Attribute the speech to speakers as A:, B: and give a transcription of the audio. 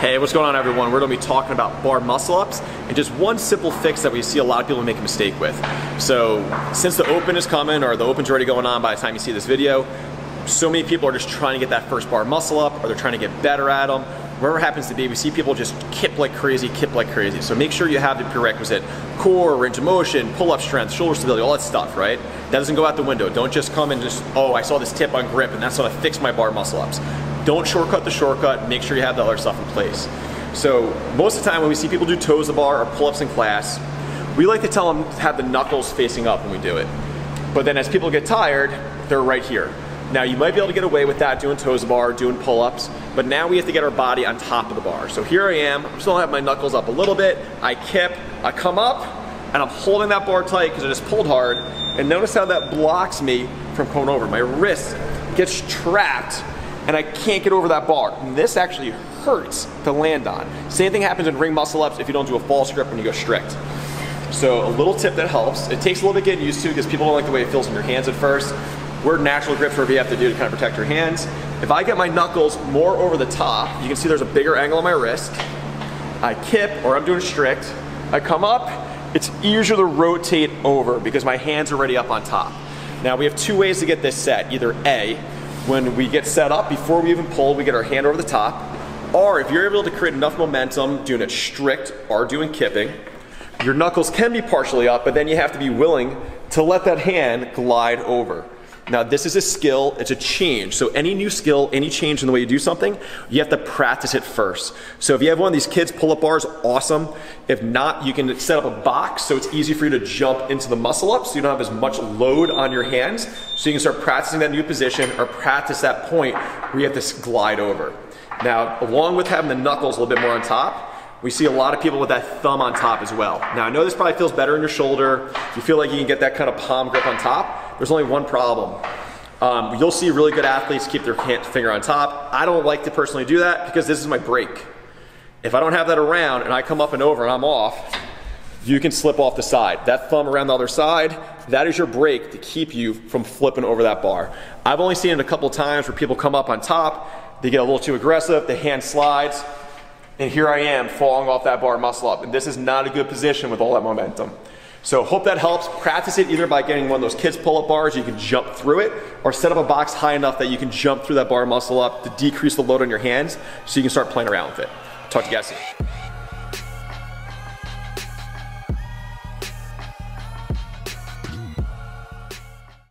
A: Hey, what's going on everyone? We're gonna be talking about bar muscle ups and just one simple fix that we see a lot of people make a mistake with. So since the open is coming, or the open's already going on by the time you see this video, so many people are just trying to get that first bar muscle up, or they're trying to get better at them. Wherever it happens to be, we see people just kip like crazy. So make sure you have the prerequisite core, range of motion, pull-up strength, shoulder stability, all that stuff, right? That doesn't go out the window. Don't just come and just, oh, I saw this tip on grip and that's how I fix my bar muscle ups. Don't shortcut the shortcut, make sure you have the other stuff in place. So most of the time when we see people do toes to bar or pull-ups in class, we like to tell them to have the knuckles facing up when we do it. But then as people get tired, they're right here. Now you might be able to get away with that doing toes to bar, doing pull-ups, but now we have to get our body on top of the bar. So here I am, I'm still gonna have my knuckles up a little bit, I kip, I come up, and I'm holding that bar tight because I just pulled hard, and notice how that blocks me from coming over. My wrist gets trapped, and I can't get over that bar. And this actually hurts to land on. Same thing happens in ring muscle ups if you don't do a false grip when you go strict. So a little tip that helps. It takes a little bit getting used to because people don't like the way it feels in your hands at first. We're natural grips, whatever you have to do to kind of protect your hands. If I get my knuckles more over the top, you can see there's a bigger angle on my wrist. I kip, or I'm doing strict. I come up, it's easier to rotate over because my hands are already up on top. Now we have two ways to get this set. Either A, when we get set up, before we even pull, we get our hand over the top. Or if you're able to create enough momentum doing it strict or doing kipping, your knuckles can be partially up, but then you have to be willing to let that hand glide over. Now this is a skill, it's a change. So any new skill, any change in the way you do something, you have to practice it first. So if you have one of these kids pull-up bars, awesome. If not, you can set up a box so it's easy for you to jump into the muscle up so you don't have as much load on your hands. So you can start practicing that new position or practice that point where you have to glide over. Now, along with having the knuckles a little bit more on top, we see a lot of people with that thumb on top as well. Now I know this probably feels better in your shoulder. You feel like you can get that kind of palm grip on top. There's only one problem. You'll see really good athletes keep their finger on top. I don't like to personally do that because this is my break. If I don't have that around and I come up and over and I'm off, you can slip off the side. That thumb around the other side, that is your break to keep you from flipping over that bar. I've only seen it a couple times where people come up on top, they get a little too aggressive, the hand slides, and here I am falling off that bar muscle up. And this is not a good position with all that momentum. So hope that helps. Practice it either by getting one of those kids pull-up bars, you can jump through it, or set up a box high enough that you can jump through that bar muscle up to decrease the load on your hands so you can start playing around with it. Talk to you guys soon.